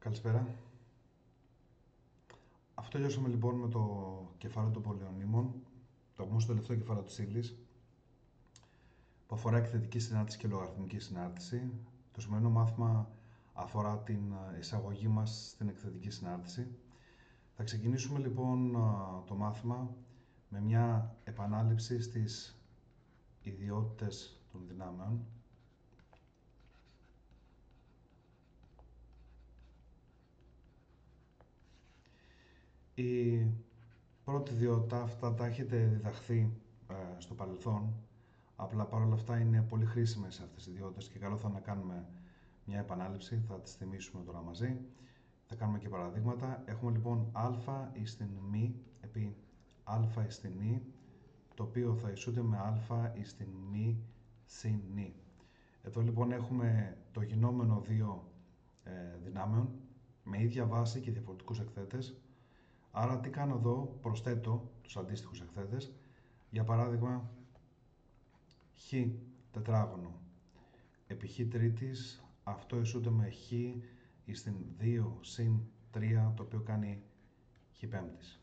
Καλησπέρα. Αυτό τελειώσαμε λοιπόν με το κεφάλαιο των πολεονύμων, το όμως το τελευταίο κεφάλαιο της ύλης, που αφορά εκθετική συνάρτηση και λογαριθμική συνάρτηση. Το σημερινό μάθημα αφορά την εισαγωγή μας στην εκθετική συνάρτηση. Θα ξεκινήσουμε λοιπόν το μάθημα με μια επανάληψη στις ιδιότητες των δυνάμεων. Η πρώτη ιδιότητα, αυτά τα έχετε διδαχθεί στο παρελθόν, απλά παρόλα αυτά είναι πολύ χρήσιμες αυτές οι ιδιότητες και καλό θα να κάνουμε μια επανάληψη, θα τις θυμίσουμε τώρα μαζί. Θα κάνουμε και παραδείγματα. Έχουμε λοιπόν α εις την μη επί α εις την η, το οποίο θα ισούται με α εις την μη συν νη. Εδώ λοιπόν έχουμε το γινόμενο δύο δυνάμεων με ίδια βάση και διαφορετικούς εκθέτες. Άρα τι κάνω εδώ, προσθέτω τους αντίστοιχους εκθέτες. Για παράδειγμα, χ τετράγωνο επί χ τρίτης, αυτό ισούται με χ εις την 2 συν 3, το οποίο κάνει χ πέμπτης.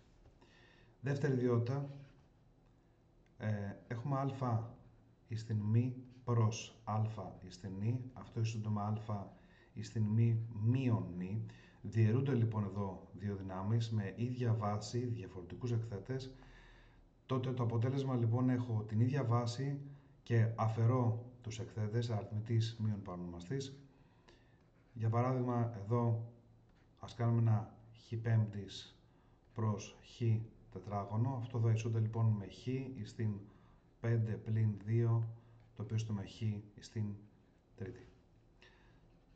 Δεύτερη ιδιότητα, έχουμε α εις την μη προς α εις την η, αυτό ισούται με α εις την μη μείον νη. Διαιρούνται λοιπόν εδώ δύο δυνάμεις με ίδια βάση, διαφορετικούς εκθέτες. Τότε το αποτέλεσμα λοιπόν έχω την ίδια βάση και αφαιρώ τους εκθέτες, αριθμητής μείον παρονομαστής. Για παράδειγμα εδώ ας κάνουμε ένα χ πέμπτης προς χ τετράγωνο. Αυτό θα ισούται λοιπόν με χ εις την 5 πλην 2, το οποίο είναι με χ εις την τρίτη.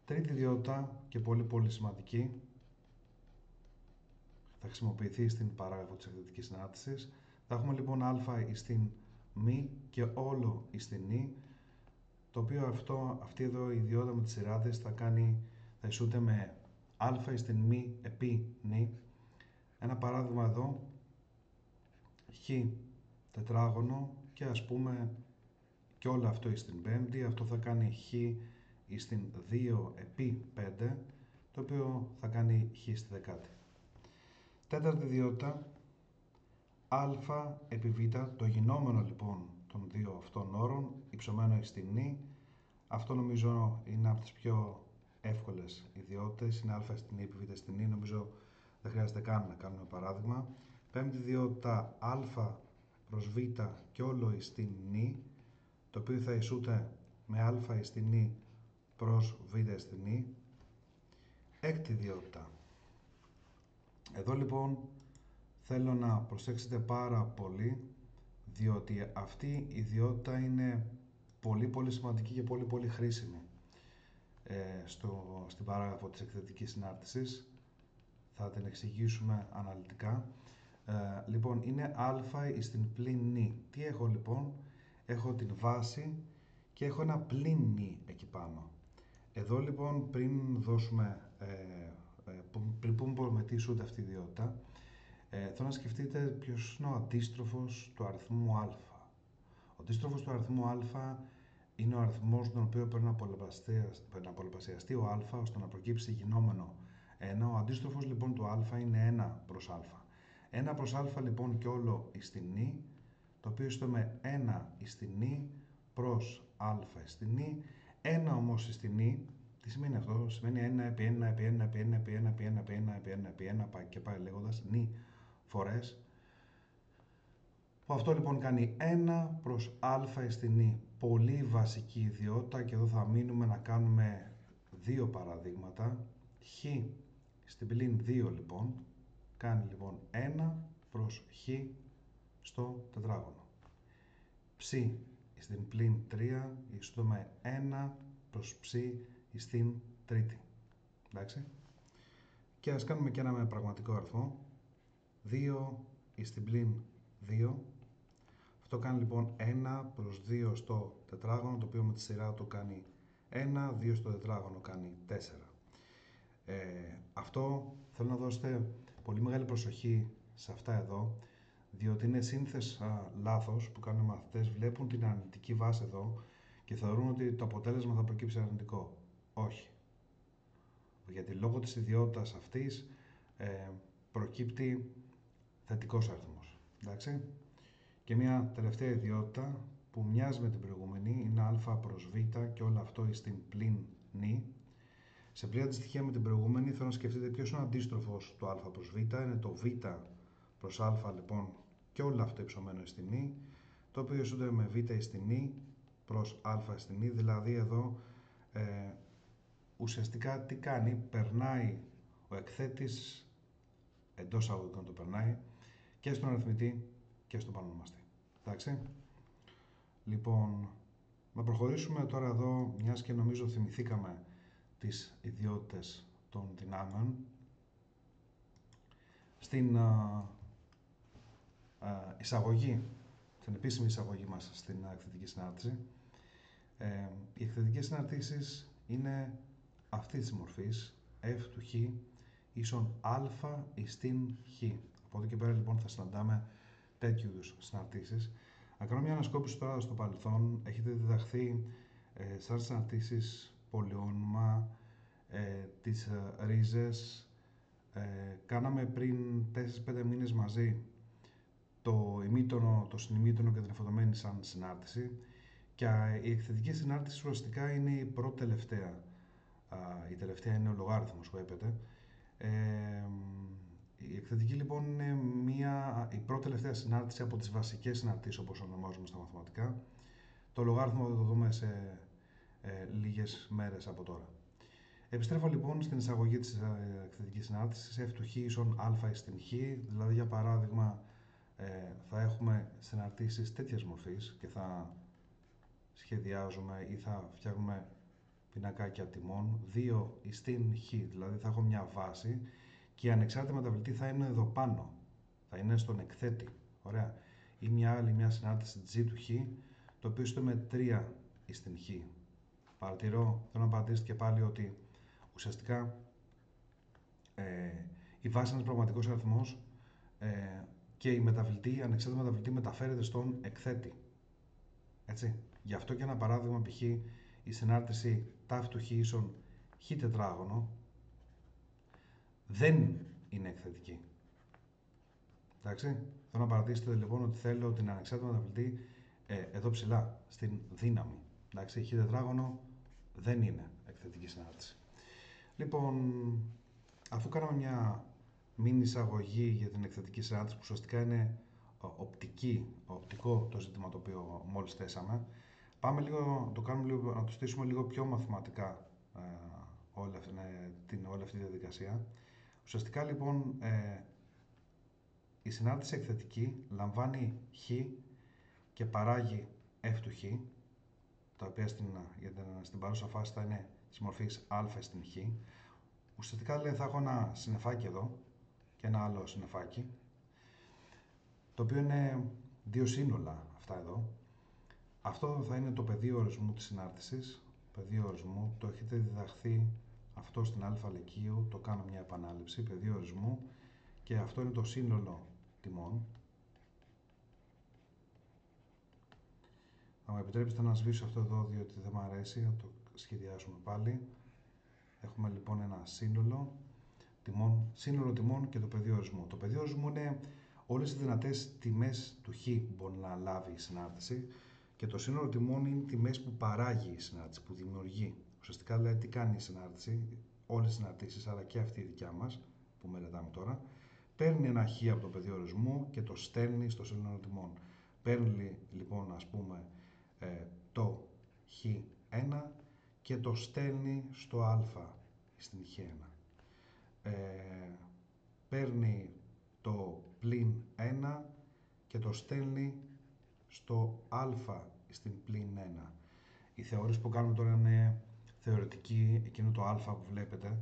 Τρίτη ιδιότητα και πολύ σημαντική, θα χρησιμοποιηθεί στην παράγραφο της εκθετικής συνάρτησης. Θα έχουμε λοιπόν α εις την μη και όλο εις την η, το οποίο αυτή εδώ η ιδιότητα με τις σειράδες θα ισούται με α εις την μη επί νη. Ένα παράδειγμα εδώ, χ τετράγωνο και ας πούμε και όλο αυτό εις την πέμπτη, αυτό θα κάνει χ εις την 2 επί 5, το οποίο θα κάνει χ στη δεκάτη. Τέταρτη ιδιότητα, α επί β, το γινόμενο λοιπόν των δύο αυτών όρων, υψωμένο εις την η. Αυτό νομίζω είναι από τις πιο εύκολες ιδιότητες, είναι α στην η επί β στην η, νομίζω δεν χρειάζεται καν να κάνουμε παράδειγμα. Πέμπτη ιδιότητα, α προς β και όλο εις την η, το οποίο θα ισούται με α εις την η προς β στην η. Έκτη ιδιότητα. Εδώ λοιπόν θέλω να προσέξετε πάρα πολύ, διότι αυτή η ιδιότητα είναι πολύ σημαντική και πολύ χρήσιμη στην παράγραφο της εκθετικής συνάρτησης. Θα την εξηγήσουμε αναλυτικά. Λοιπόν, είναι α εις την πλην νη. Τι έχω λοιπόν? Έχω την βάση και έχω ένα πλην νη εκεί πάνω. Εδώ λοιπόν πριν πούμε με τι ισούται αυτή η ιδιότητα, θέλω να σκεφτείτε ποιος είναι ο αντίστροφος του αριθμού α. Ο αντίστροφος του αριθμού α είναι ο αριθμός τον οποίο πρέπει να πολλαπλασιαστεί ο α ώστε να προκύψει γινόμενο 1. Ο αντίστροφος λοιπόν του α είναι 1 προς α. 1 προς α λοιπόν και όλο εις την η, το οποίο είστε με 1 εις την η προς α εις την η. 1 όμως εις την η, τι σημαίνει αυτό? Σημαίνει 1 επί 1 επί 1 επί 1 επί 1 επί 1 επί 1 επί 1 επί 1 και πάει λέγοντας νη φορές. Αυτό λοιπόν κάνει 1 προς α εις την η. Πολύ βασική ιδιότητα και εδώ θα μείνουμε να κάνουμε δύο παραδείγματα. Χ στην πλην 2 λοιπόν κάνει λοιπόν 1 προς χ στο τετράγωνο. Ψ στην πλην 3 ισούται με 1 προς ψ στην τρίτη. Εντάξει. Και ας κάνουμε και ένα με πραγματικό αριθμό. 2 στην πλην 2. Αυτό κάνει λοιπόν 1 προς 2 στο τετράγωνο, το οποίο με τη σειρά του κάνει 1, 2 στο τετράγωνο κάνει 4. Αυτό θέλω να δώσετε πολύ μεγάλη προσοχή σε αυτά εδώ, διότι είναι σύνθες λάθος που κάνουν οι μαθητές, βλέπουν την αρνητική βάση εδώ και θεωρούν ότι το αποτέλεσμα θα προκύψει αρνητικό. Όχι. γιατί λόγω της ιδιότητας αυτής προκύπτει θετικός αριθμός. Εντάξει. Και μια τελευταία ιδιότητα που μοιάζει με την προηγούμενη είναι α προς β και όλο αυτό στην πλην νη. Σε πλήρη αντιστοιχεία με την προηγούμενη, θέλω να σκεφτείτε ποιος είναι ο αντίστροφος του α προς β. Είναι το β προς α, λοιπόν, και όλο αυτό υψωμένο στην νη, το οποίο ισούται με β στην νη προς α στην νη. Δηλαδή εδώ ουσιαστικά τι κάνει, περνάει ο εκθέτης, εντός αγωγικών το περνάει, και στον αριθμητή και στον πανονομαστή. Εντάξει. Λοιπόν, να προχωρήσουμε τώρα εδώ, μιας και νομίζω θυμηθήκαμε τις ιδιότητες των δυνάμεων. Στην εισαγωγή, στην επίσημη εισαγωγή μας στην εκθετική συνάρτηση, οι εκθετικές συναρτήσεις είναι αυτής της μορφής, F του Χ ίσον α στην Χ. Από εδώ και πέρα λοιπόν θα συναντάμε τέτοιου είδους συναρτήσεις. Να κάνω μια ανασκόπηση τώρα στο παρελθόν. Έχετε διδαχθεί σαν συναρτήσεις πολυόνομα, τις ρίζες. Κάναμε πριν 4-5 μήνες μαζί το ημίτονο, το συνημίτονο και την εφοδομένη σαν συνάρτηση, και η εκθετική συνάρτηση ουσιαστικά είναι η πρώτη τελευταία. Η τελευταία είναι ο λογάριθμος που έπεται. Η εκθετική λοιπόν είναι η πρώτη τελευταία συνάρτηση από τις βασικές συναρτήσεις, όπως ονομάζουμε στα μαθηματικά. Το λογάριθμο θα το δούμε σε λίγες μέρες από τώρα. Επιστρέφω λοιπόν στην εισαγωγή της εκθετικής συνάρτησης, F του Χ ίσον α στην Χ. Δηλαδή, για παράδειγμα, θα έχουμε συναρτήσεις τέτοιας μορφής και θα σχεδιάζουμε ή θα φτιάχνουμε πινακάκια τιμών 2 στην Χ. Δηλαδή θα έχω μια βάση και η ανεξάρτητη μεταβλητή θα είναι εδώ πάνω, θα είναι στον εκθέτη. Ωραία. Ή μια συνάρτηση G του Χ, το οποίο είναι με 3 στην Χ. Παρατηρώ, θέλω να παρατηρήσετε και πάλι ότι ουσιαστικά η βάση είναι ένας πραγματικός αριθμός και η ανεξάρτητη μεταβλητή μεταφέρεται στον εκθέτη. Έτσι. Γι' αυτό και ένα παράδειγμα, π.χ. η συνάρτηση τάφ του Χ ίσον Χ τετράγωνο δεν είναι εκθετική. Εντάξει. Θέλω να παρατηρήσετε λοιπόν ότι θέλω την ανεξάρτητη μεταβλητή εδώ ψηλά, στην δύναμη. Εντάξει. Χ τετράγωνο δεν είναι εκθετική συνάρτηση. Λοιπόν, αφού κάναμε μια μίνι εισαγωγή για την εκθετική συνάρτηση, που ουσιαστικά είναι οπτικό το ζήτημα το οποίο μόλις θέσαμε, πάμε λίγο, να το στήσουμε λίγο πιο μαθηματικά όλη αυτή τη διαδικασία. Ουσιαστικά λοιπόν η συνάρτηση εκθετική λαμβάνει Χ και παράγει F του Χ, τα οποία στην παρούσα φάση θα είναι της μορφής α στην Χ. Ουσιαστικά δηλαδή θα έχω ένα συννεφάκι εδώ και ένα άλλο συννεφάκι, το οποίο είναι δύο σύνολα αυτά εδώ. Αυτό θα είναι το πεδίο ορισμού της συνάρτησης. Πεδίο ορισμού, το έχετε διδαχθεί αυτό στην α λυκείου, το κάνω μια επανάληψη. Πεδίο ορισμού, και αυτό είναι το σύνολο τιμών. Θα μου επιτρέψετε να σβήσω αυτό εδώ, διότι δεν μου αρέσει, να το σχεδιάσουμε πάλι. Έχουμε λοιπόν ένα σύνολο τιμών και το πεδίο ορισμού. Το πεδίο ορισμού είναι όλες οι δυνατές τιμές του Χ που μπορεί να λάβει η συνάρτηση, και το σύνολο τιμών είναι τιμές που παράγει η συνάρτηση, που δημιουργεί. Ουσιαστικά δηλαδή τι κάνει η συνάρτηση, όλες οι συναρτήσεις, αλλά και αυτή η δικιά μας που μελετάμε τώρα, παίρνει ένα Χ από το πεδίο ορισμού και το στέλνει στο σύνολο τιμών. Παίρνει λοιπόν, ας πούμε, το Χ1 και το στέλνει στο α στην Χ1. Παίρνει το πλην 1 και το στέλνει στο α στην πλην 1. Η θεώρηση που κάνουμε τώρα είναι θεωρητική. Εκείνο το α που βλέπετε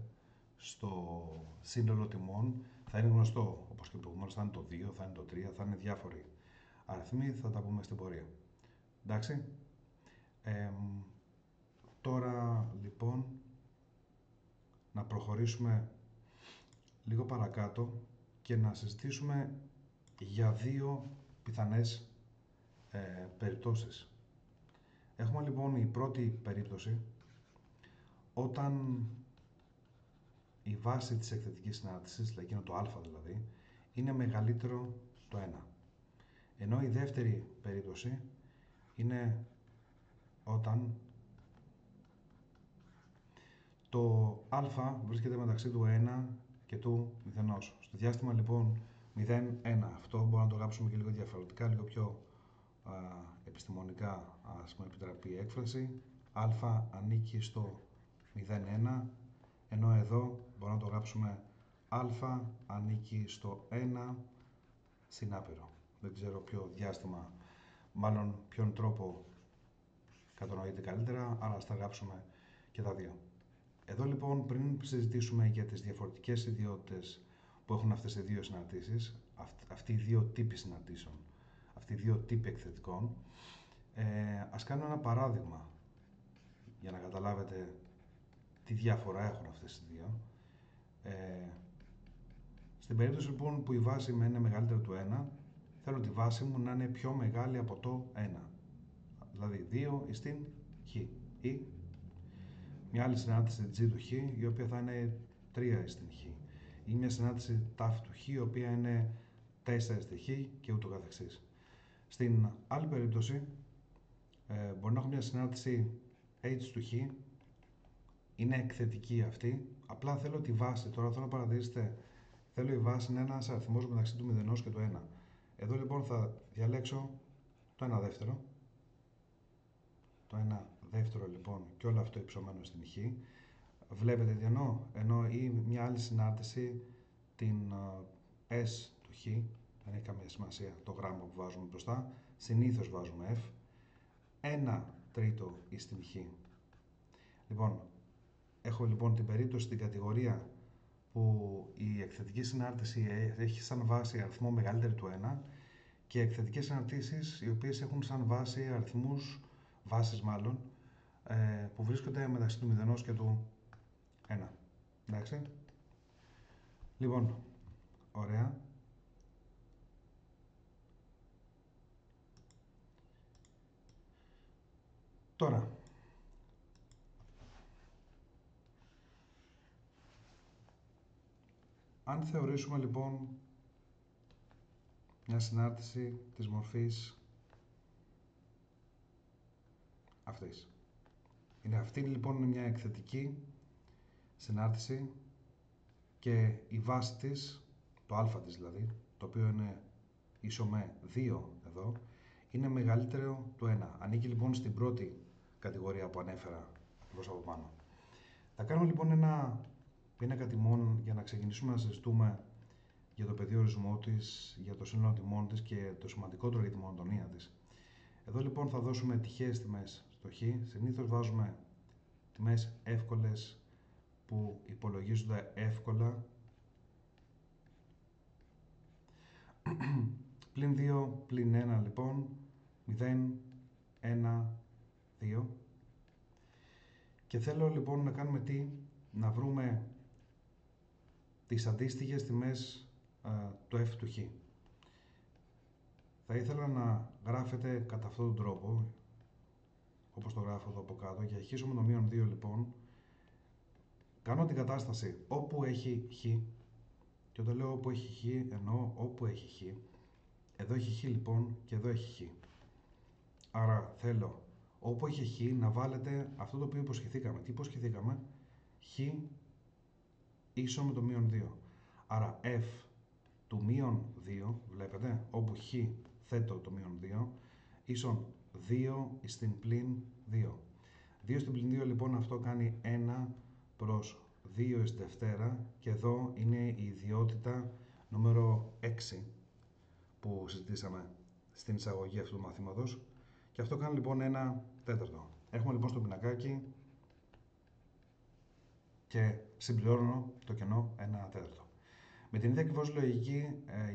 στο σύνολο τιμών θα είναι γνωστό, όπως και προηγουμένως, θα είναι το 2, θα είναι το 3, θα είναι διάφοροι αριθμοί, θα τα πούμε στην πορεία. Εντάξει. Τώρα λοιπόν να προχωρήσουμε λίγο παρακάτω και να συζητήσουμε για δύο πιθανές περιπτώσεις. Έχουμε λοιπόν η πρώτη περίπτωση, όταν η βάση της εκθετικής συνάρτησης, δηλαδή εκείνο το α δηλαδή, είναι μεγαλύτερο το 1. Ενώ η δεύτερη περίπτωση είναι όταν το α βρίσκεται μεταξύ του 1 και του 0. Στο διάστημα λοιπόν 0-1, αυτό μπορούμε να το γράψουμε και λίγο διαφορετικά, λίγο πιο επιστημονικά, ας πούμε επιτραπεί η έκφραση. Α ανήκει στο 0-1, ενώ εδώ μπορούμε να το γράψουμε α ανήκει στο 1 συνάπειρο. Δεν ξέρω ποιο διάστημα, μάλλον ποιον τρόπο κατανοείται καλύτερα, αλλά ας τα γράψουμε και τα δύο. Εδώ λοιπόν, πριν συζητήσουμε για τις διαφορετικές ιδιότητες που έχουν αυτές οι δύο συναρτήσεις, αυτοί οι δύο τύποι συναρτήσεων, αυτοί οι δύο τύποι εκθετικών, ας κάνουμε ένα παράδειγμα για να καταλάβετε τι διαφορά έχουν αυτές οι δύο. Στην περίπτωση λοιπόν που η βάση μου είναι μεγαλύτερη του 1, θέλω τη βάση μου να είναι πιο μεγάλη από το 1. Δηλαδή 2 στην χ. Ή μια άλλη συνάρτηση G του χ, η οποία θα είναι 3 στην χ. Ή μια συνάρτηση τάφ του χ, η οποία είναι 4 στη χ και ούτω καθεξής. Στην άλλη περίπτωση, μπορεί να έχω μια συνάρτηση H του χ, είναι εκθετική αυτή, απλά θέλω τη βάση. Τώρα θέλω να παρατηρήσετε, θέλω η βάση να είναι ένας αριθμός μεταξύ του 0 και του 1. Εδώ λοιπόν θα διαλέξω το 1 δεύτερο. Το 1 δεύτερο λοιπόν και όλο αυτό υψωμένο στην χ. Βλέπετε τι εννοώ? Εννοώ ή μια άλλη συνάρτηση, την S του χ, δεν έχει καμία σημασία το γράμμα που βάζουμε μπροστά, συνήθως βάζουμε F, 1 τρίτο εις την χ. Λοιπόν, έχω λοιπόν την περίπτωση στην κατηγορία που η εκθετική συνάρτηση έχει σαν βάση αριθμό μεγαλύτερη του 1 και εκθετικές συναρτήσεις οι οποίες έχουν σαν βάση αριθμούς, βάσεις μάλλον, που βρίσκονται μεταξύ του 0 και του 1. Εντάξει. Λοιπόν, ωραία. Τώρα, αν θεωρήσουμε λοιπόν μια συνάρτηση της μορφής αυτής. Αυτή λοιπόν είναι μια εκθετική συνάρτηση και η βάση της, το α της δηλαδή, το οποίο είναι ίσο με 2 εδώ, είναι μεγαλύτερο του 1. Ανήκει λοιπόν στην πρώτη κατηγορία που ανέφερα προς από πάνω. Θα κάνουμε λοιπόν ένα πίνακα τιμών για να ξεκινήσουμε να συζητούμε για το πεδίο ορισμού της, για το σύνολο τιμών της και το σημαντικότερο για τη μονοτονία της. Εδώ λοιπόν θα δώσουμε τυχαίες τιμές στο χ. Συνήθως βάζουμε τιμές εύκολες που υπολογίζονται εύκολα. Πλην 2, πλην 1 λοιπόν, 0, 1, 2. Και θέλω λοιπόν να κάνουμε τι? Να βρούμε τις αντίστοιχες τιμές του f του χ. Θα ήθελα να γράφετε κατά αυτόν τον τρόπο, όπως το γράφω εδώ από κάτω, για χ με το μείον 2 λοιπόν, κάνω την κατάσταση όπου έχει χ, και όταν λέω όπου έχει χ εννοώ όπου έχει χ. Εδώ έχει χ λοιπόν και εδώ έχει χ. Άρα θέλω όπου έχει χ να βάλετε αυτό το οποίο υποσχεθήκαμε. Τι υποσχεθήκαμε? Χ ίσο με το μείον 2. Άρα f του μείον 2, βλέπετε, όπου χ θέτω το μείον 2, ίσον 2 στην πλην 2. 2 στην πλην 2 λοιπόν αυτό κάνει 1 προς 2 εις δευτέρα και εδώ είναι η ιδιότητα νούμερο 6 που συζητήσαμε στην εισαγωγή αυτού του μαθήματος και αυτό κάνει λοιπόν 1 τέταρτο. Έχουμε λοιπόν στο πινακάκι και συμπληρώνω το κενό 1 τέταρτο. Με την ίδια ακριβώς λογική,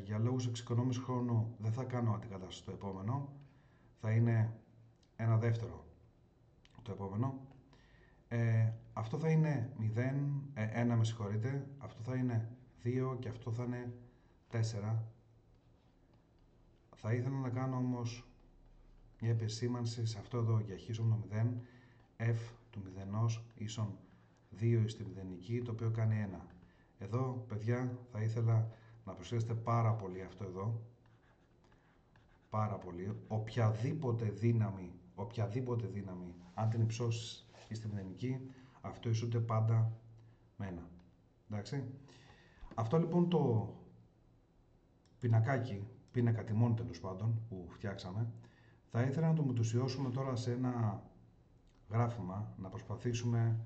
για λόγους εξοικονόμησης χρόνου δεν θα κάνω αντικατάσταση στο επόμενο, θα είναι 1 δεύτερο το επόμενο. Αυτό θα είναι 1 με συγχωρείτε, αυτό θα είναι 2 και αυτό θα είναι 4. Θα ήθελα να κάνω όμως μια επισήμανση σε αυτό εδώ για χ ίσον 0, f του 0 ίσον 2 στη μηδενική, το οποίο κάνει 1. Εδώ, παιδιά, θα ήθελα να προσέξετε πάρα πολύ αυτό εδώ. Πάρα πολύ. Οποιαδήποτε δύναμη, αν την υψώσεις ή στη μηδενική, αυτό ισούται πάντα με 1. Εντάξει. Αυτό λοιπόν το πίνακα τιμών τέλος πάντων, που φτιάξαμε, θα ήθελα να το μετουσιώσουμε τώρα σε ένα γράφημα, να προσπαθήσουμε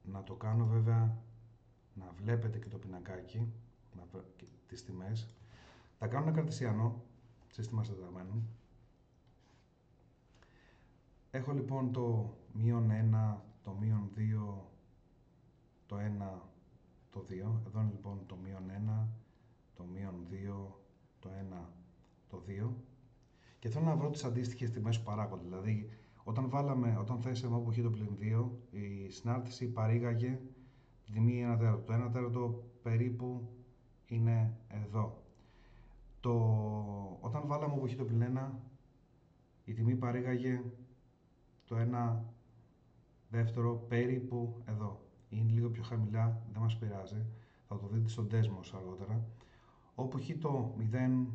να το κάνω βέβαια, να βλέπετε και το πινακάκι, και τις τιμές. Θα κάνω ένα καρτεσιανό, σύστημα σταταγμένων. Έχω λοιπόν το -1, το -2, το 1, το 2. Εδώ είναι λοιπόν το -1, το -2, το 1, το 2. Και θέλω να βρω τις αντίστοιχες τιμές που παράγονται. Δηλαδή, όταν θέσαμε όπου έχει το +2, η συνάρτηση παρήγαγε τη τιμή 1 τέταρτο. Το 1 τέταρτο περίπου είναι εδώ. Όταν βάλαμε όπου έχει το +1, η τιμή παρήγαγε το 1 δεύτερο περίπου εδώ. Είναι λίγο πιο χαμηλά, δεν μας πειράζει. Θα το δείτε στον Desmos αργότερα. Όπου έχει το 0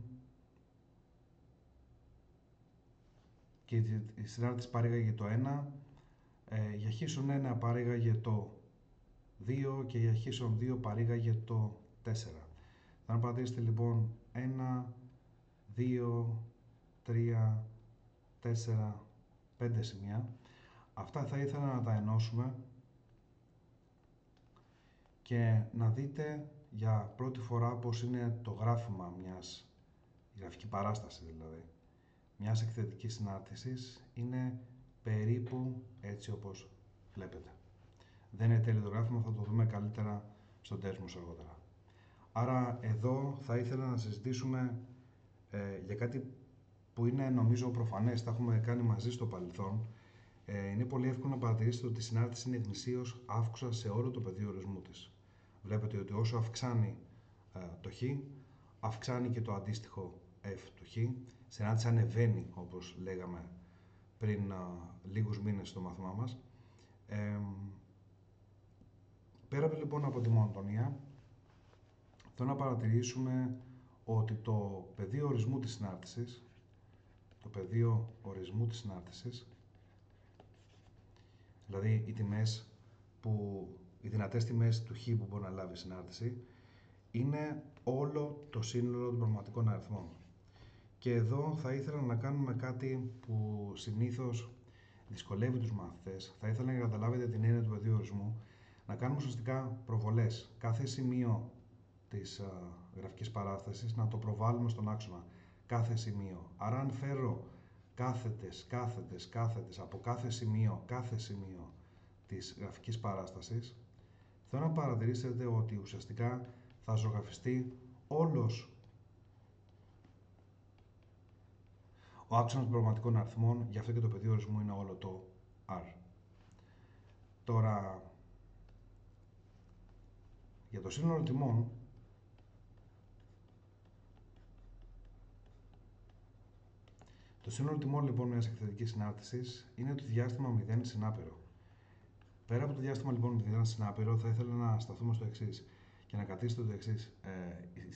και η συνάρτηση παρήγαγε το 1, για χ1 παρήγαγε το 2 και για χ2 παρήγαγε το 4. Θα πατήσετε λοιπόν 1, 2, 3, 4, 5 σημεία. Αυτά θα ήθελα να τα ενώσουμε και να δείτε για πρώτη φορά πως είναι το γράφημα μιας, η γραφική παράσταση δηλαδή, μιας εκθετικής συνάρτησης είναι περίπου έτσι όπως βλέπετε. Δεν είναι τέλειο το γράφημα, θα το δούμε καλύτερα στον Desmos αργότερα. Άρα εδώ θα ήθελα να συζητήσουμε για κάτι που είναι νομίζω προφανές, τα έχουμε κάνει μαζί στο παρελθόν. Είναι πολύ εύκολο να παρατηρήσετε ότι η συνάρτηση είναι γνησίως αύξουσα σε όλο το πεδίο ορισμού της. Βλέπετε ότι όσο αυξάνει το χ, αυξάνει και το αντίστοιχο f του χ. Η συνάρτηση ανεβαίνει, όπως λέγαμε πριν λίγους μήνες στο μάθημά μας. Πέρα λοιπόν από τη μονοτονία, θέλω να παρατηρήσουμε ότι το πεδίο ορισμού της συνάρτησης, δηλαδή οι δυνατές τιμές του χ που μπορεί να λάβει η συνάρτηση, είναι όλο το σύνολο των πραγματικών αριθμών. Και εδώ θα ήθελα να κάνουμε κάτι που συνήθως δυσκολεύει τους μαθητές. Θα ήθελα να καταλάβετε την έννοια του πεδίου ορισμού, να κάνουμε ουσιαστικά προβολές. Κάθε σημείο της γραφικής παράστασης να το προβάλλουμε στον άξονα. Κάθε σημείο. Άρα αν φέρω κάθετες από κάθε σημείο της γραφικής παράστασης, θέλω να παρατηρήσετε ότι ουσιαστικά θα ζωγραφιστεί όλος ο άξονας των πραγματικών αριθμών, γι' αυτό και το πεδίο ορισμού είναι όλο το R. Τώρα, για το σύνολο τιμών, το σύνολο τιμών λοιπόν μιας εκθετικής συνάρτησης είναι το διάστημα 0 συνάπερο. Πέρα από το διάστημα λοιπόν 0 συνάπερο, θα ήθελα να σταθούμε στο εξής και να κρατήσετε το εξής.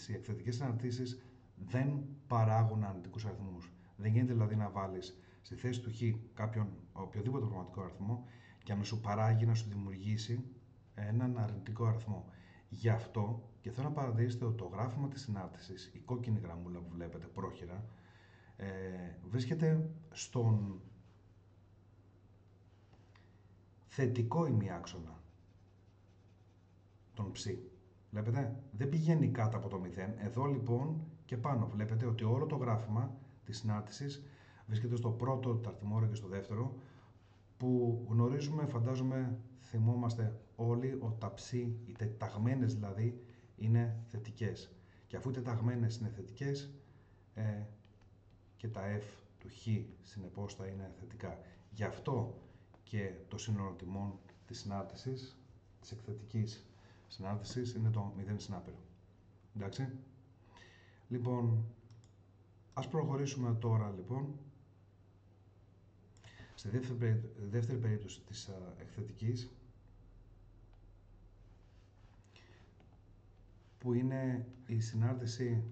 Οι εκθετικές συναρτήσεις δεν παράγουν αρνητικούς αριθμούς. Δεν γίνεται δηλαδή να βάλεις στη θέση του χ οποιοδήποτε πραγματικό αριθμό και να σου παράγει, να σου δημιουργήσει έναν αρνητικό αριθμό. Γι' αυτό και θέλω να παρατηρήσετε ότι το γράφημα της συνάρτησης, η κόκκινη γραμμούλα που βλέπετε πρόχειρα, βρίσκεται στον θετικό ημιάξονα, τον ψ. Βλέπετε, δεν πηγαίνει κάτω από το 0. Εδώ λοιπόν και πάνω βλέπετε ότι όλο το γράφημα της συνάρτησης βρίσκεται στο πρώτο ταρτιμόριο και στο δεύτερο, που γνωρίζουμε, φαντάζομαι, θυμόμαστε όλοι ότι τα ψ, οι τεταγμένες δηλαδή, είναι θετικές. Και αφού οι τεταγμένες είναι θετικές, και τα f του χ συνεπώς θα είναι θετικά. Γι' αυτό και το σύνολο τιμών της συνάρτησης, της εκθετικής συνάρτησης, είναι το 0 συνάπερο. Εντάξει. Λοιπόν, ας προχωρήσουμε τώρα λοιπόν στη δεύτερη περίπτωση της εκθετικής. που είναι η συνάρτηση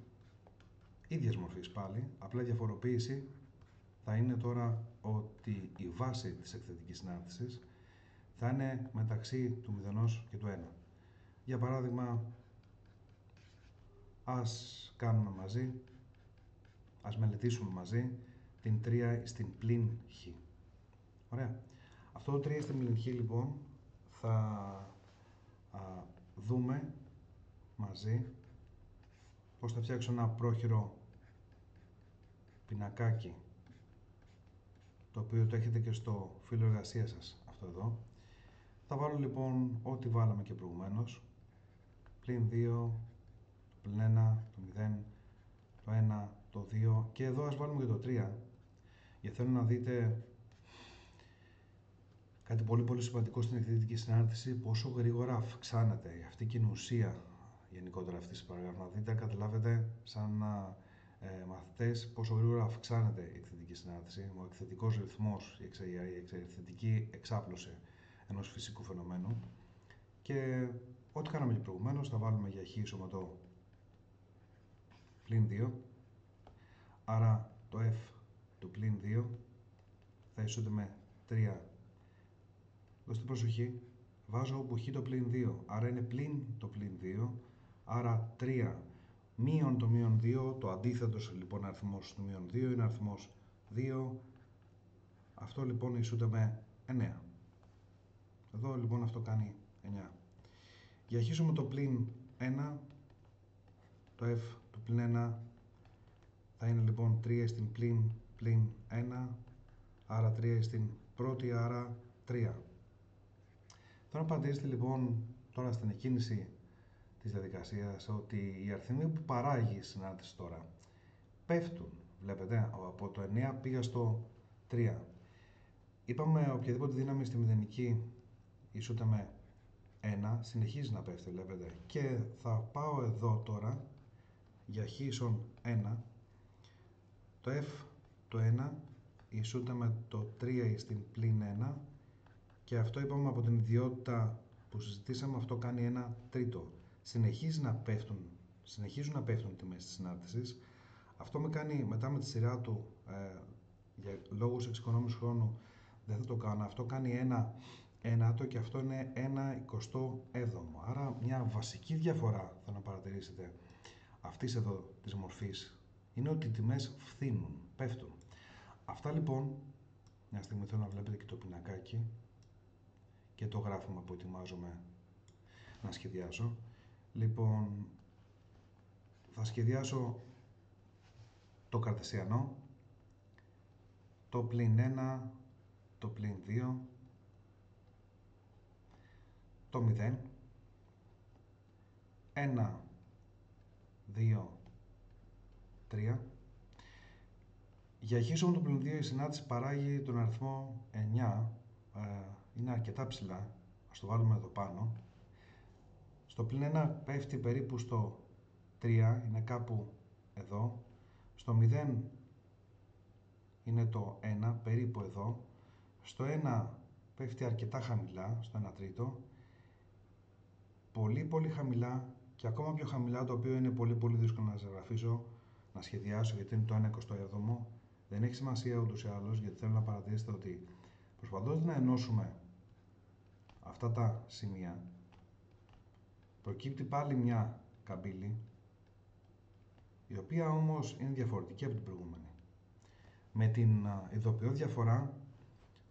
ίδιας μορφής πάλι, απλά η διαφοροποίηση θα είναι τώρα ότι η βάση της εκθετικής συνάρτησης θα είναι μεταξύ του 0 και του 1. Για παράδειγμα, ας κάνουμε μαζί, ας μελετήσουμε μαζί την 3 στην πλην χ. Ωραία. Αυτό το 3 στην πλην χ λοιπόν θα δούμε μαζί πώς θα φτιάξω ένα πρόχειρο πινακάκι, το οποίο το έχετε και στο φύλλο εργασίας σας αυτό εδώ. Θα βάλω λοιπόν ό,τι βάλαμε και προηγουμένως, πλην 2, το πλην 1, το 0, το 1, το 2 και εδώ ας βάλουμε και το 3, γιατί θέλω να δείτε κάτι πολύ σημαντικό στην εκθετική συνάρτηση, πόσο γρήγορα αυξάνεται αυτή και η ουσία γενικότερα αυτής της παραγράφου. Να δείτε, καταλάβετε σαν μαθητές πόσο γρήγορα αυξάνεται η εκθετική συνάρτηση, ο εκθετικός ρυθμός, η εκθετική εξάπλωση ενός φυσικού φαινομένου. Και ό,τι κάναμε και προηγουμένως θα βάλουμε για χ ισομετό πλην 2, άρα το f του πλην 2 θα ισούται με 3. Δώστε προσοχή, βάζω όπου χ το πλην 2, άρα είναι πλην το πλην 2, άρα 3 μείον το μείον 2, το αντίθετος λοιπόν αριθμός του μείον 2 είναι αριθμός 2, αυτό λοιπόν ισούται με 9. Εδώ λοιπόν αυτό κάνει 9. Για χ με το πλην 1, το f του πλην 1 θα είναι λοιπόν 3 στην πλην 1, άρα 3 στην πρώτη, άρα 3. Θέλω να πατήσετε λοιπόν τώρα στην εκκίνηση της διαδικασίας ότι οι αριθμοί που παράγει η συνάρτηση τώρα πέφτουν. Βλέπετε, από το 9 πήγα στο 3. Είπαμε οποιαδήποτε δύναμη στη μηδενική ισούται με 1, συνεχίζει να πέφτει, βλέπετε. Και θα πάω εδώ τώρα για χ ίσον 1, το f το 1 ισούται με το 3 στην πλην 1 και αυτό είπαμε από την ιδιότητα που συζητήσαμε, αυτό κάνει 1 τρίτο. Συνεχίζουν να πέφτουν τιμές της συνάρτησης. Αυτό με κάνει μετά με τη σειρά του, για λόγους εξοικονόμησης χρόνου δεν θα το κάνω, αυτό κάνει 1 ένατο και αυτό είναι 1/27. Άρα μια βασική διαφορά θα να παρατηρήσετε αυτής εδώ της μορφής είναι ότι οι τιμές φθήνουν, πέφτουν. Αυτά λοιπόν, μια στιγμή θέλω να βλέπετε και το πινακάκι και το γράφημα που ετοιμάζομαι να σχεδιάσω. Λοιπόν, θα σχεδιάσω το καρτεσιανό, το πλην 1, το πλην 2, το 0, 1, 2, 3. Για χ το πλην 2 η συνάντηση παράγει τον αριθμό 9, είναι αρκετά ψηλά, ας το βάλουμε εδώ πάνω. Στο πλην 1 πέφτει περίπου στο 3, είναι κάπου εδώ. Στο 0 είναι το 1, περίπου εδώ. Στο 1 πέφτει αρκετά χαμηλά, στο 1 τρίτο. Πολύ χαμηλά και ακόμα πιο χαμηλά, το οποίο είναι πολύ δύσκολο να ζωγραφίσω, να σχεδιάσω, γιατί είναι το 1/27. Δεν έχει σημασία ούτως ή άλλως, γιατί θέλω να παρατηρήσετε ότι προσπαθώντας να ενώσουμε αυτά τα σημεία, προκύπτει πάλι μια καμπύλη, η οποία όμως είναι διαφορετική από την προηγούμενη. Με την ειδοποιώ διαφορά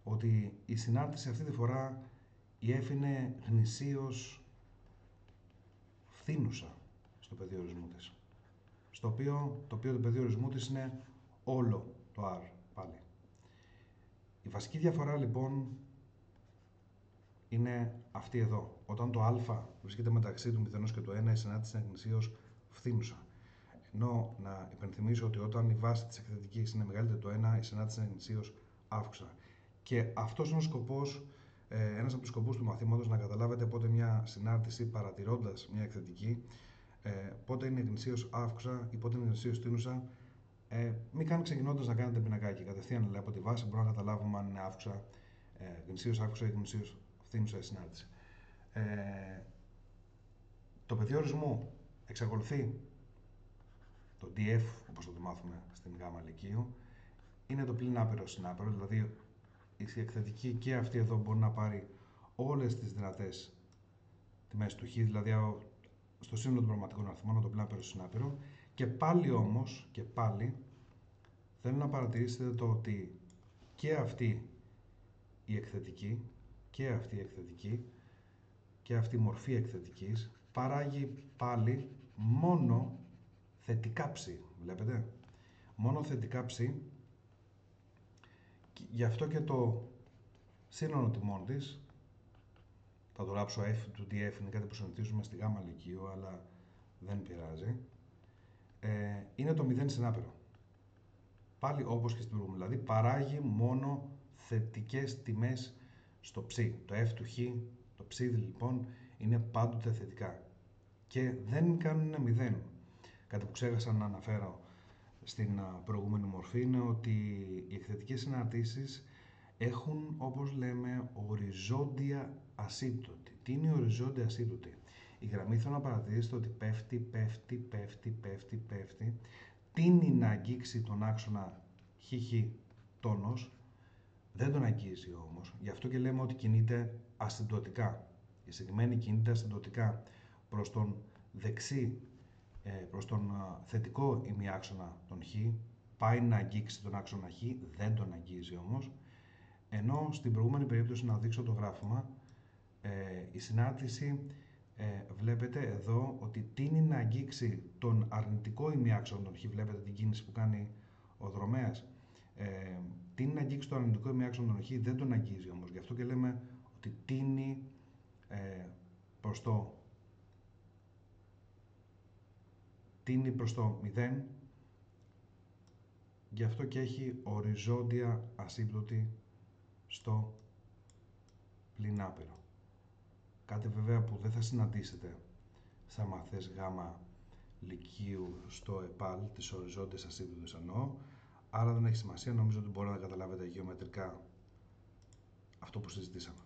ότι η συνάρτηση αυτή τη φορά η f είναι γνησίως φθήνουσα στο πεδίο ορισμού της. Το οποίο το πεδίο ορισμού της είναι όλο το R πάλι. Η βασική διαφορά λοιπόν είναι αυτή εδώ. Όταν το α βρίσκεται μεταξύ του 0 και του 1, η συνάρτηση είναι γνησίως φθήνουσα. Ενώ να υπενθυμίσω ότι όταν η βάση της εκθετικής είναι μεγαλύτερη το 1, η συνάρτηση είναι γνησίως αύξουσα. Και αυτός είναι ο σκοπός, ένας από τους σκοπούς του μαθήματος, να καταλάβετε πότε μια συνάρτηση, παρατηρώντας μια εκθετική, πότε είναι γνησίως αύξουσα ή πότε είναι γνησίως φθήνουσα. Μην κάνουμε ξεκινώντας να κάνετε πινακάκι. Κατευθείαν δηλαδή, από τη βάση μπορούμε να καταλάβουμε αν είναι αύξουσα, γνησίως αύξουσα ή γνησίως φθήνουσα η συνάρτηση. Το πεδίο ορισμού εξακολουθεί το DF, όπως θα το μάθουμε στην γάμα λυκείου, είναι το πλην άπειρο συνάπειρο, δηλαδή η εκθετική και αυτή εδώ μπορεί να πάρει όλες τις δυνατές τιμές του χ, δηλαδή στο σύνολο των πραγματικών αριθμών, το πλην άπειρο συνάπειρο. Και πάλι όμως, θέλω να παρατηρήσετε το ότι και αυτή η εκθετική και αυτή η μορφή εκθετικής παράγει πάλι μόνο θετικά ψ, βλέπετε, μόνο θετικά ψ. Γι' αυτό και το σύνολο τιμών της, θα το γράψω f του df, είναι κάτι που συνηθίζουμε στη γάμα λυκείου, αλλά δεν πειράζει, είναι το 0 συνάπειρο. Πάλι όπως και στην προηγούμενη, δηλαδή παράγει μόνο θετικές τιμές στο ψ. Το f του χ, το ψ λοιπόν, είναι πάντοτε θετικά και δεν κάνουν 0. Κάτι που ξέχασα να αναφέρω στην προηγούμενη μορφή είναι ότι οι εκθετικές συναρτήσεις έχουν, όπως λέμε, οριζόντια ασύμπτωτη. Τι είναι η οριζόντια ασύμπτωτη? Η γραμμή, θέλω να παρατηρήσετε ότι πέφτει, τείνει να αγγίξει τον άξονα χ τόνος, δεν τον αγγίζει όμως, γι' αυτό και λέμε ότι κινείται ασυμπτωτικά. Η συγκεκριμένη κινείται ασυμπτωτικά προς τον δεξί, προς τον θετικό ημιάξονα των χ, πάει να αγγίξει τον άξονα χ, δεν τον αγγίζει όμως, ενώ στην προηγούμενη περίπτωση, να δείξω το γράφημα, η συνάρτηση βλέπετε εδώ ότι τείνει να αγγίξει τον αρνητικό ημιάξονα των χ, βλέπετε την κίνηση που κάνει ο δρομέας, τείνει να αγγίξει τον αρνητικό ημιάξονα των χ, δεν τον αγγίζει όμως, γι' αυτό και λέμε ότι τείνει προς το 0, γι' αυτό και έχει οριζόντια ασύμπτωτη στο πλην άπειρο. Κάτι βέβαια που δεν θα συναντήσετε σαν μαθές γάμα λυκείου στο ΕΠΑΛ, τις οριζόντιες ασύμπτωτες εννοώ, άρα δεν έχει σημασία, νομίζω ότι μπορείτε να καταλάβετε γεωμετρικά αυτό που συζητήσαμε.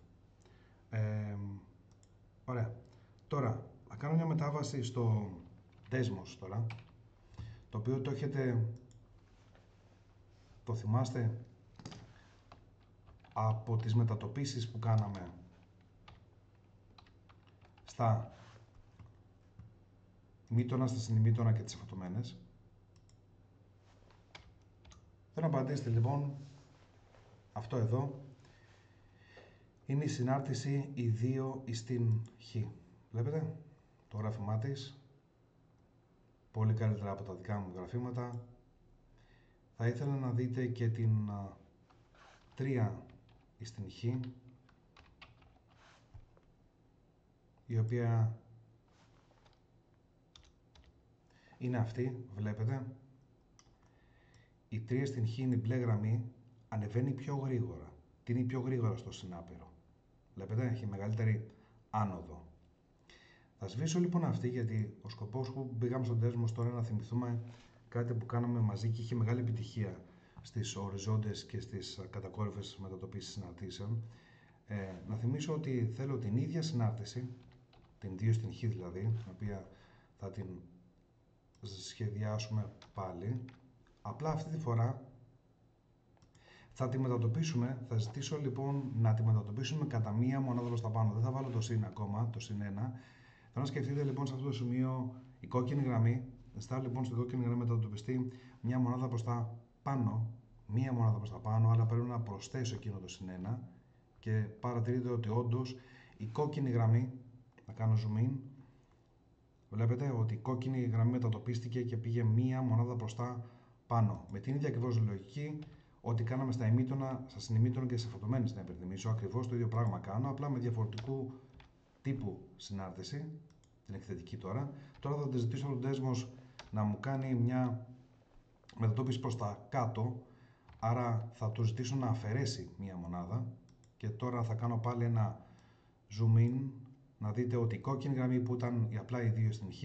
Ωραία. Τώρα, θα κάνω μια μετάβαση στο δέσμος τώρα, το οποίο το θυμάστε από τις μετατοπίσεις που κάναμε στα μήτωνα, στα συνημήτωνα και τις εφατωμένες. Θέλω να απαντήσετε λοιπόν, αυτό εδώ είναι η συνάρτηση η 2 στην χ. Βλέπετε το γράφημά της, πολύ καλύτερα από τα δικά μου γραφήματα. Θα ήθελα να δείτε και την 3 στην χ, η οποία είναι αυτή, βλέπετε. Η 3 στην χ είναι η μπλε γραμμή, ανεβαίνει πιο γρήγορα. Τι είναι πιο γρήγορα στο συνάπειρο. Βλέπετε, έχει μεγαλύτερη άνοδο. Θα σβήσω λοιπόν αυτή, γιατί ο σκοπός που πήγαμε στον δέσμος τώρα είναι να θυμηθούμε κάτι που κάναμε μαζί και είχε μεγάλη επιτυχία στις οριζόντες και στις κατακόρυφες μετατοπίσεις συναρτήσεων. Να θυμίσω ότι θέλω την ίδια συνάρτηση, την 2 στην χ δηλαδή, την οποία θα την σχεδιάσουμε πάλι. Απλά αυτή τη φορά θα τη μετατοπίσουμε, θα ζητήσω λοιπόν να τη μετατοπίσουμε κατά μία μονάδα προς τα πάνω. Δεν θα βάλω το συν ακόμα, το συν 1. Θέλω να σκεφτείτε λοιπόν σε αυτό το σημείο η κόκκινη γραμμή. Θα λοιπόν στην κόκκινη γραμμή μετατοπιστεί μία μονάδα προς τα πάνω. Μία μονάδα προς τα πάνω, αλλά πρέπει να προσθέσω εκείνο το συν 1. Και παρατηρείτε ότι όντως η κόκκινη γραμμή, να κάνω zoom in, βλέπετε ότι η κόκκινη γραμμή μετατοπίστηκε και πήγε μία μονάδα προς τα πάνω. Με την ίδια ακριβώς λογική, ό,τι κάναμε στα ημίτωνα, στα συνημίτωνα και στις εφατωμένες, να υπενθυμίσω, ακριβώς το ίδιο πράγμα κάνω, απλά με διαφορετικού τύπου συνάρτηση, την εκθετική τώρα. Τώρα θα τη ζητήσω τον δέσμος να μου κάνει μια μετατόπιση προς τα κάτω, άρα θα του ζητήσω να αφαιρέσει μια μονάδα και τώρα θα κάνω πάλι ένα zoom in, να δείτε ότι η κόκκινη γραμμή που ήταν απλά η 2 στην χ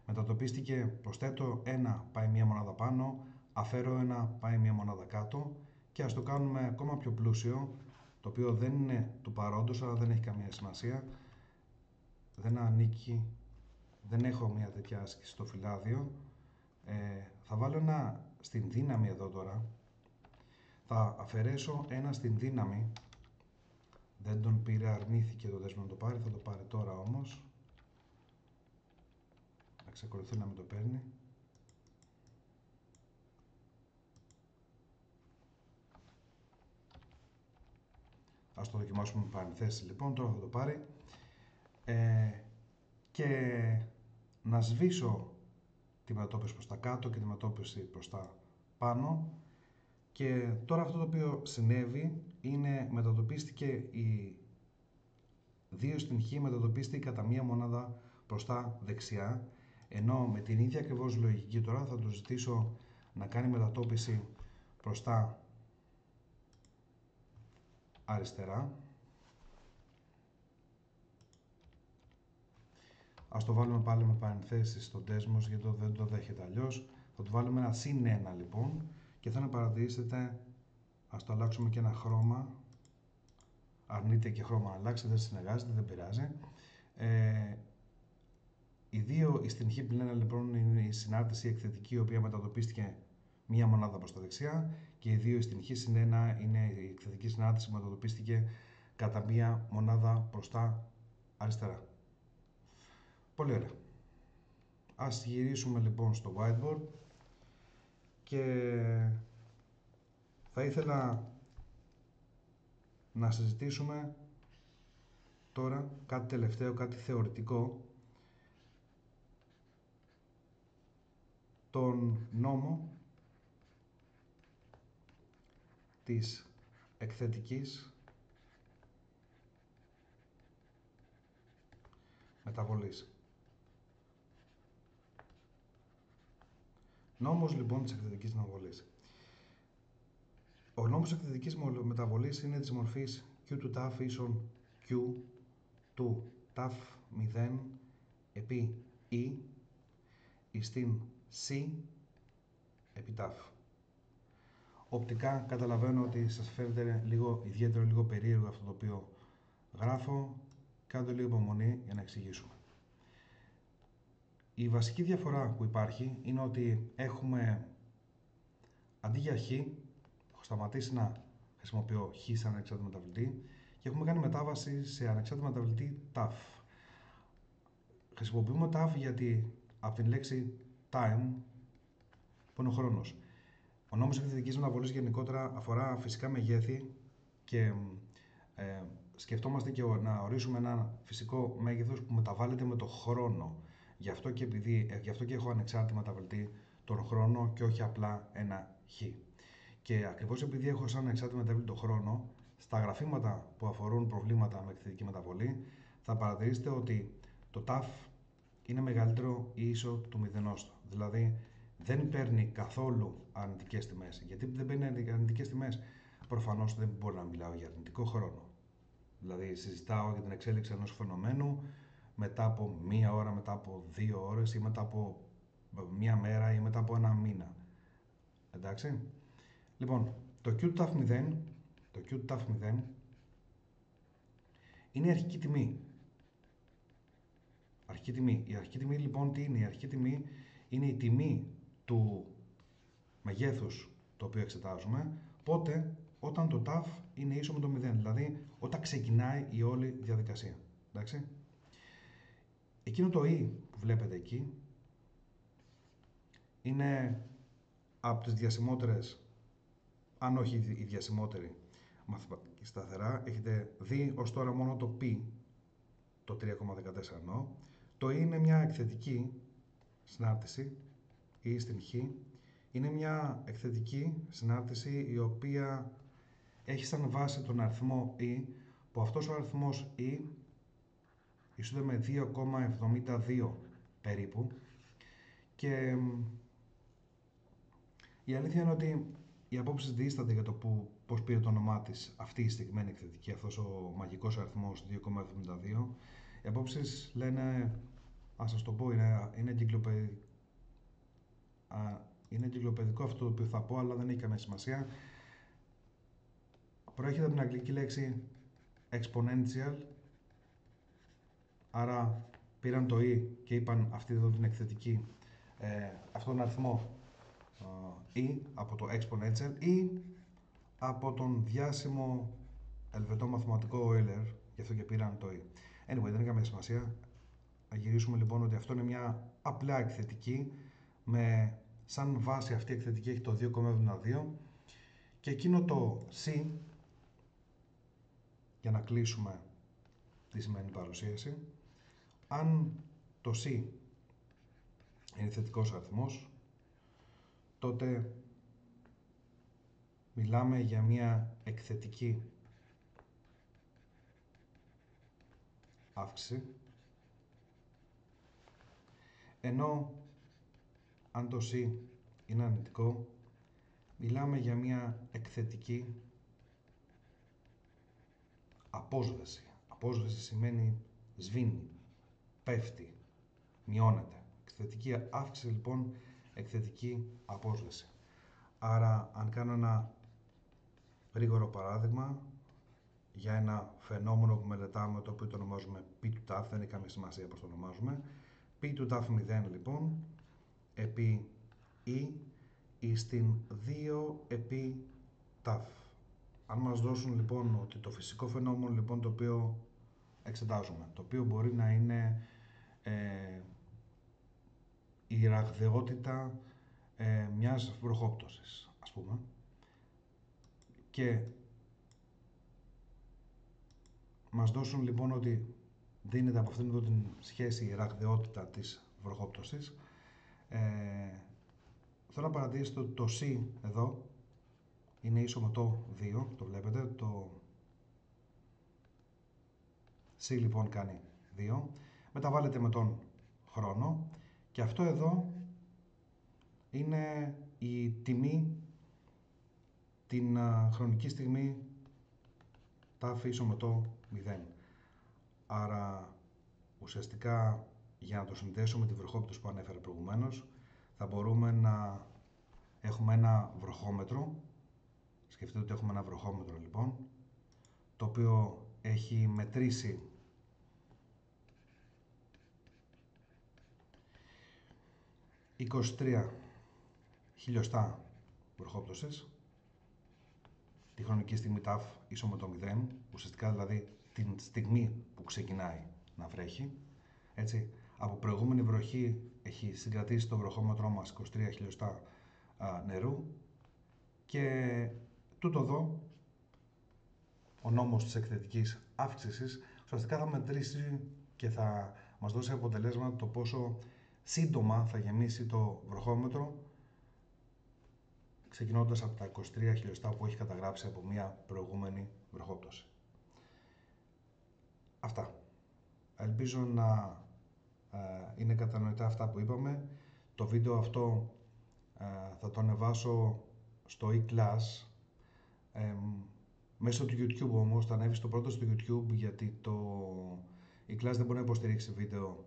μετατοπίστηκε, προσθέτω 1, πάει μια μονάδα πάνω, αφαιρώ 1, πάει μια μονάδα κάτω και ας το κάνουμε ακόμα πιο πλούσιο, το οποίο δεν είναι του παρόντος, αλλά δεν έχει καμία σημασία, δεν ανήκει δεν έχω μια τέτοια άσκηση στο φυλάδιο. Θα βάλω ένα στην δύναμη εδώ τώρα. Θα αφαιρέσω ένα στην δύναμη. Δεν τον πήρε, αρνήθηκε το δέσμο να το πάρει, θα το πάρει τώρα όμως. Να εξακολουθεί να μην το παίρνει. Ας το δοκιμάσουμε με παρενθέσεις λοιπόν, τώρα θα το πάρει. Και να σβήσω τη μετατόπιση προς τα κάτω και τη μετατόπιση προς τα πάνω. Και τώρα αυτό το οποίο συνέβη είναι μετατοπίστηκε η 2 στην χ, μετατοπίστηκε κατά μία μονάδα προς τα δεξιά, ενώ με την ίδια ακριβώς λογική τώρα θα του ζητήσω να κάνει μετατόπιση προς τα αριστερά. Ας το βάλουμε πάλι με παρενθέσεις στο Desmos, γιατί δεν το δέχεται αλλιώς. Θα του βάλουμε ένα συν 1 λοιπόν και θα παρατηρήσετε, ας το αλλάξουμε και ένα χρώμα. Αρνείται και χρώμα να αλλάξει, δεν συνεργάζεται, δεν πειράζει. Οι 2 στην χ πλην 1 λοιπόν είναι η συνάρτηση εκθετική, η οποία μετατοπίστηκε μία μονάδα προς τα δεξιά, και οι 2 στην χ συν 1 είναι η εκθετική συνάρτηση που μετατοπίστηκε κατά μία μονάδα προς τα αριστερά. Πολύ ωραία. Ας γυρίσουμε λοιπόν στο whiteboard και θα ήθελα να συζητήσουμε τώρα κάτι τελευταίο, κάτι θεωρητικό, τον νόμο της εκθετικής μεταβολής. Νόμος λοιπόν της εκθετικής μεταβολής. Ο νόμος της εκθετικής μεταβολής είναι της μορφής Q του ταφ ίσον Q του ταφ 0 επί E στην C επί ταφ. Οπτικά καταλαβαίνω ότι σας φαίνεται λίγο ιδιαίτερο, λίγο περίεργο αυτό το οποίο γράφω. Κάντε λίγο υπομονή για να εξηγήσουμε. Η βασική διαφορά που υπάρχει είναι ότι έχουμε, αντί για χ, έχω σταματήσει να χρησιμοποιώ χ σαν ανεξάρτητο μεταβλητή και έχουμε κάνει μετάβαση σε ανεξάρτητο μεταβλητή ταφ. Χρησιμοποιούμε ταφ γιατί από την λέξη time, που είναι ο χρόνος. Ο νόμος εκθετικής μεταβολής γενικότερα αφορά φυσικά μεγέθη και σκεφτόμαστε και να ορίσουμε ένα φυσικό μέγεθος που μεταβάλλεται με το χρόνο. Γι' αυτό και έχω ανεξάρτητη μεταβλητή τον χρόνο και όχι απλά ένα χ. Και ακριβώς επειδή έχω σαν ανεξάρτητη μεταβλητή τον χρόνο, στα γραφήματα που αφορούν προβλήματα με εκθετική μεταβολή, θα παρατηρήσετε ότι το ταφ είναι μεγαλύτερο ή ίσο του μηδενόστου. Δηλαδή δεν παίρνει καθόλου αρνητικές τιμές. Γιατί δεν παίρνει αρνητικές τιμές? Προφανώς δεν μπορώ να μιλάω για αρνητικό χρόνο. Δηλαδή συζητάω για την εξέλιξη ενός φαινομένου μετά από μία ώρα, μετά από 2 ώρες ή μετά από μία μέρα ή μετά από ένα μήνα. Εντάξει. Λοιπόν, το Q ταφ 0, είναι η αρχική τιμή. Η αρχική τιμή λοιπόν τι είναι? Η αρχική τιμή είναι η τιμή του μεγέθους το οποίο εξετάζουμε, πότε? Όταν το ταφ είναι ίσο με το 0, δηλαδή όταν ξεκινάει η όλη διαδικασία. Εντάξει. Εκείνο το E που βλέπετε εκεί είναι από τις διασημότερες, αν όχι η διασημότερη μαθηματική σταθερά. Έχετε δει ως τώρα μόνο το π, το 3,14 εννοώ. Το E είναι μια εκθετική συνάρτηση, E στην χ. Είναι μια εκθετική συνάρτηση η οποία έχει σαν βάση τον αριθμό E, που αυτός ο αριθμός E ισούται με 2,72 περίπου, και η αλήθεια είναι ότι οι απόψεις δίστανται για το πώς πήρε το όνομά της αυτή η συγκεκριμένη εκθετική, αυτός ο μαγικός αριθμός 2,72. Οι απόψεις λένε, ας σας το πω, είναι εγκυκλοπαιδικό αυτό το οποίο θα πω, αλλά δεν έχει καμία σημασία. Προέρχεται από την αγγλική λέξη exponential, άρα πήραν το E και είπαν αυτή εδώ την εκθετική, αυτόν τον αριθμό E από το exponential ή από τον διάσημο ελβετό μαθηματικό Euler, γι' αυτό και πήραν το E. Anyway, δεν έχει καμία σημασία. Να γυρίσουμε λοιπόν ότι αυτό είναι μια απλά εκθετική, με σαν βάση αυτή η εκθετική έχει το 2,72 και εκείνο το C, για να κλείσουμε τη σημερινή παρουσίαση, αν το C είναι θετικός αριθμός, τότε μιλάμε για μια εκθετική αύξηση, ενώ αν το C είναι αρνητικό, μιλάμε για μια εκθετική απόσβεση. Απόσβεση σημαίνει σβήνει, πέφτει, μειώνεται. Εκθετική αύξηση λοιπόν, εκθετική απόσβεση. Άρα αν κάνω ένα γρήγορο παράδειγμα για ένα φαινόμενο που μελετάμε, το οποίο το ονομάζουμε π του τάφ, δεν έχει καμία σημασία πώς το ονομάζουμε, π του τάφ 0 λοιπόν επί E εις την 2 επί τάφ. Αν μας δώσουν λοιπόν ότι το φυσικό φαινόμενο λοιπόν το οποίο εξετάζουμε, το οποίο μπορεί να είναι η ραγδαιότητα μιας βροχόπτωσης, ας πούμε, και μας δώσουν λοιπόν ότι δίνεται από αυτήν εδώ την σχέση η ραγδαιότητα της βροχόπτωσης, θέλω να παρατηρήσετε ότι το C εδώ είναι ίσο με το 2, το βλέπετε, το C λοιπόν κάνει 2, μεταβάλλεται με τον χρόνο και αυτό εδώ είναι η τιμή, την χρονική στιγμή τάφ ίσο με το 0. Άρα ουσιαστικά για να το συνδέσουμε με τη βροχόπτωση που ανέφερα προηγουμένως, θα μπορούμε να έχουμε ένα βροχόμετρο. Σκεφτείτε ότι έχουμε ένα βροχόμετρο λοιπόν, το οποίο έχει μετρήσει ...23 χιλιοστά βροχόπτωσης, τη χρονική στιγμή τάφ ίσο με το 0, ουσιαστικά δηλαδή την στιγμή που ξεκινάει να βρέχει. Έτσι, από προηγούμενη βροχή έχει συγκρατήσει το βροχόμετρό μας 23 χιλιοστά νερού και τούτο εδώ, ο νόμος της εκθετικής αύξησης, ουσιαστικά θα μετρήσει και θα μας δώσει αποτελέσμα το πόσο σύντομα θα γεμίσει το βροχόμετρο, ξεκινώντας από τα 23 χιλιοστά που έχει καταγράψει από μια προηγούμενη βροχόπτωση. Αυτά. Ελπίζω να είναι κατανοητά αυτά που είπαμε. Το βίντεο αυτό θα το ανεβάσω στο e-class, μέσω του YouTube όμως, θα ανέβει στο πρώτο στο YouTube, γιατί το e-class δεν μπορεί να υποστηρίξει βίντεο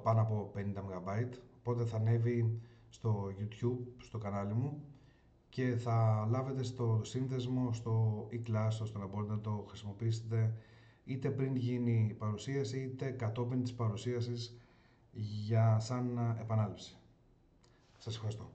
πάνω από 50 MB, οπότε θα ανέβει στο YouTube, στο κανάλι μου, και θα λάβετε στο σύνδεσμο στο e-class, ώστε να μπορείτε να το χρησιμοποιήσετε είτε πριν γίνει η παρουσίαση, είτε κατόπιν της παρουσίασης, για σαν επανάληψη. Σας ευχαριστώ.